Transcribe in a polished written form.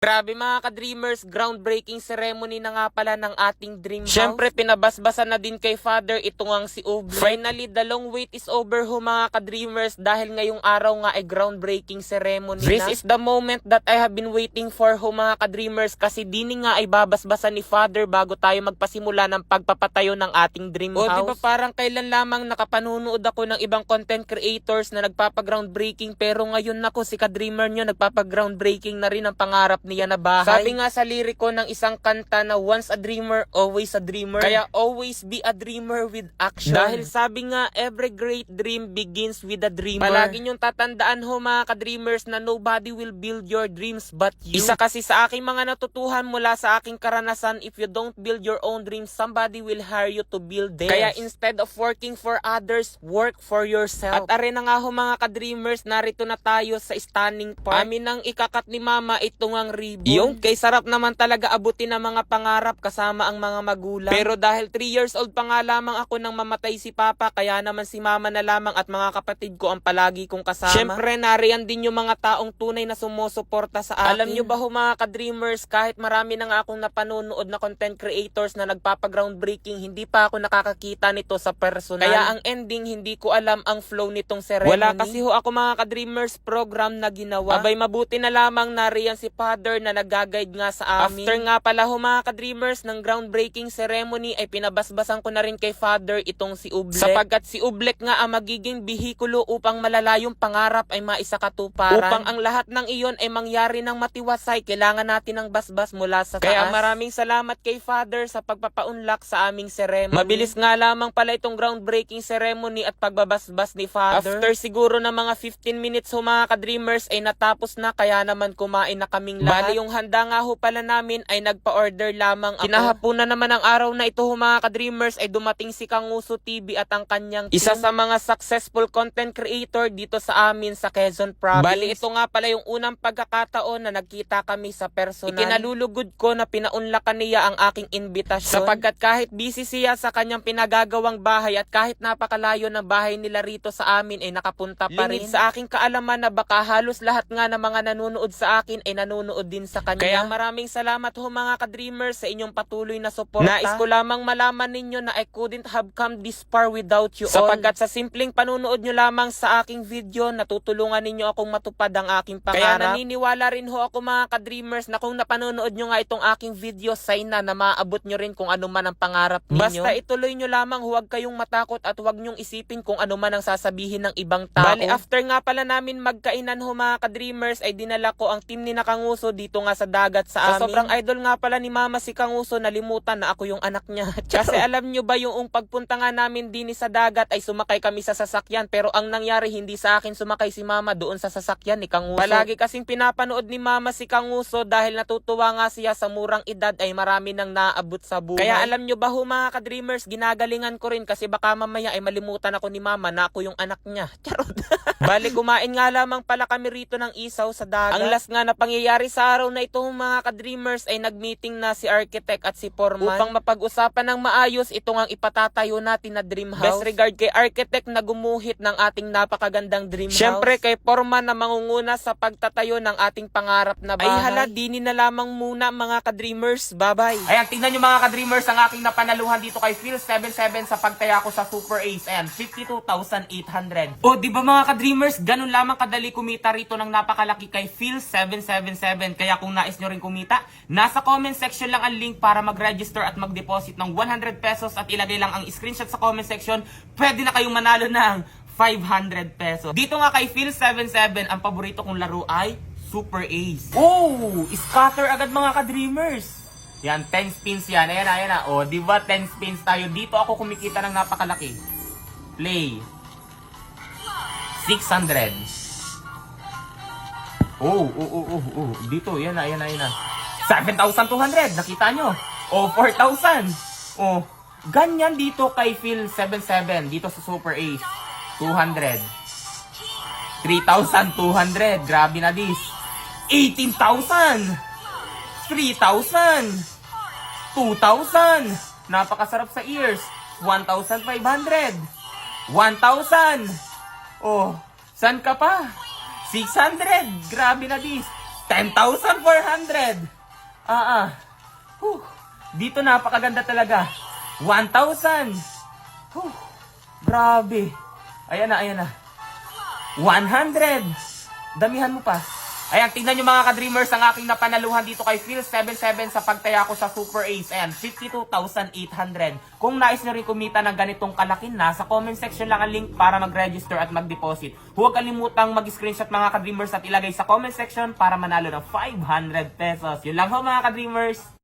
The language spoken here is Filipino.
Grabe mga ka-dreamers, groundbreaking ceremony na nga pala ng ating dream house. Syempre, pinabasbasan na din kay Father ito ngang si Oble. Finally, the long wait is over ho mga ka-dreamers dahil ngayong araw nga ay groundbreaking ceremony This is the moment that I have been waiting for ho mga ka-dreamers kasi dini nga ay babasbasan ni Father bago tayo magpasimula ng pagpapatayo ng ating dream house. O diba parang kailan lamang nakapanunood ako ng ibang content creators na nagpapag-groundbreaking pero ngayon nako si ka-dreamer nyo nagpapag-groundbreaking na rin ang pangarap niya na bahay. Sabi nga sa liriko ng isang kanta na once a dreamer, always a dreamer. Kaya always be a dreamer with action. Dahil sabi nga, every great dream begins with a dreamer. Palagi nyong tatandaan ho mga ka-dreamers na nobody will build your dreams but you. Isa kasi sa aking mga natutuhan mula sa aking karanasan, if you don't build your own dreams, somebody will hire you to build theirs. Kaya instead of working for others, work for yourself. At are na nga ho mga ka-dreamers, narito na tayo sa stunning part. Amin ang ikakat ni Mama itong ang ribbon. Yung kay sarap naman talaga abutin ng mga pangarap kasama ang mga magulang. Pero dahil 3 years old pa nga lamang ako nang mamatay si Papa, kaya naman si Mama na lamang at mga kapatid ko ang palagi kong kasama. Syempre nariyan din yung mga taong tunay na sumusuporta sa akin. Alam nyo ba ho mga ka-dreamers, kahit marami na nga akong napanonood na content creators na nagpapa-groundbreaking, hindi pa ako nakakakita nito sa personal. Kaya ang ending, hindi ko alam ang flow nitong ceremony. Wala kasi ho ako mga ka-dreamers program na ginawa. Abay mabuti na lamang nariyan si Father na nag-guide nga sa amin. After nga pala ho mga ka-dreamers ng groundbreaking ceremony ay pinabasbasan ko na rin kay Father itong si Ublek. Sapagkat si Ublek nga ang magiging bihikulo upang malalayong pangarap ay maisakatuparan. Upang ang lahat ng iyon ay mangyari ng matiwasay, kailangan natin ng basbas mula sa taas. Kaya maraming salamat kay Father sa pagpapaunlak sa aming ceremony. Mabilis nga lamang pala itong groundbreaking ceremony at pagbabasbas ni Father. After siguro na mga 15 minutes ho mga ka-dreamers ay natapos na, kaya naman kumain na kaming lahat. Bali yung handa nga ho pala namin ay nagpa-order lamang ako. Kinahaponan naman ang araw na ito ho mga ka-dreamers ay dumating si Kanguso TV at ang kanyang team. Isa sa mga successful content creator dito sa amin sa Quezon Province. Bali ito nga pala yung unang pagkakataon na nagkita kami sa personal. Ikinalulugod ko na pinaunlakan niya ang aking imbitasyon. Sapagkat kahit busy siya sa kanyang pinagagawang bahay at kahit napakalayo ng bahay nila rito sa amin ay nakapunta pa rin. Sa aking kaalaman na baka halos lahat nga ng mga nanonood sa akin ay nanonood din sa kanya. Kaya maraming salamat ho mga ka-dreamers sa inyong patuloy na suporta. Nais ko lamang malaman ninyo na I couldn't have come this far without you all. Sapagkat sa simpleng panunood nyo lamang sa aking video, natutulungan ninyo akong matupad ang aking pangarap. Kaya naniniwala rin ho ako mga ka-dreamers na kung napanonood nyo nga itong aking video, sana na maabot nyo rin kung ano man ang pangarap ninyo. Basta ituloy nyo lamang, huwag kayong matakot at huwag nyong isipin kung ano man ang sasabihin ng ibang tao. Bali after nga pala namin magkainan ho mga ka-dreamers ay dinala ko ang team ni Kanguso dito nga sa dagat sa amin. Sobrang idol nga pala ni Mama si Kanguso, nalimutan na ako yung anak niya. Kasi alam nyo ba yung pagpunta nga namin din sa dagat ay sumakay kami sa sasakyan, pero ang nangyari hindi sa akin sumakay si Mama doon sa sasakyan ni Kanguso. Palagi kasing pinapanood ni Mama si Kanguso dahil natutuwa nga siya sa murang edad ay marami nang naabot sa buhay. Kaya alam nyo ba ho mga ka-dreamers, ginagalingan ko rin kasi baka mamaya ay malimutan ako ni Mama na ako yung anak niya. Charot. Bali kumain nga lamang pala kami rito ng isaw sa dagat. Ang last nga na pangyayari sa araw na ito mga ka-dreamers ay nag-meeting na si architect at si foreman upang mapag-usapan ng maayos itong ang ipatatayo natin na dream house. Best regard kay architect na gumuhit ng ating napakagandang dream house. Syempre kay foreman na mangunguna sa pagtatayo ng ating pangarap na bahay. Ay hala, dini na lamang muna mga ka-dreamers. Bye-bye. Ayan, tingnan nyo mga ka-dreamers ang aking napanaluhan dito kay Phil77 sa pagtaya ko sa Super Ace. Ayan, 52,800. O, di ba mga ka-dreamers, ganun lamang kadali kumita rito ng napakalaki kay Phil777. Kaya kung nais nyo rin kumita, nasa comment section lang ang link para mag-register at mag-deposit ng 100 pesos at ilagay lang ang screenshot sa comment section. Pwede na kayong manalo ng 500 pesos. Dito nga kay Phil77, ang paborito kong laro ay Super Ace. Oh, scatter agad mga ka-dreamers. Yan, 10 spins yan. Ayan na, ayan na. O, di ba 10 spins tayo? Dito ako kumikita ng napakalaki. Play. 600. Oh. Dito, yan na, yan na, yan na. 7,200. Nakita nyo? O, 4,000. O, ganyan dito kay Phil77. Dito sa Super Ace. 200. 3,200. Grabe na this. 18,000. 3,000. 2,000. Napakasarap sa ears. 1,500. 1,000. Oh, saan ka pa? 600. Grabe na this. 10,400. Dito napakaganda talaga. 1,000. Grabe. Ayan na. 100. Damihan mo pa. Ayan, tingnan nyo mga ka-dreamers ang aking napanaluhan dito kay Phil77 sa pagtaya ko sa Super Ace. Ayan, 52,800. Kung nais nyo rin kumita ng ganitong kalakin na, sa comment section lang ang link para mag-register at mag-deposit. Huwag kalimutang mag-screenshot mga ka-dreamers at ilagay sa comment section para manalo ng 500 pesos. Yun lang ho mga ka-dreamers.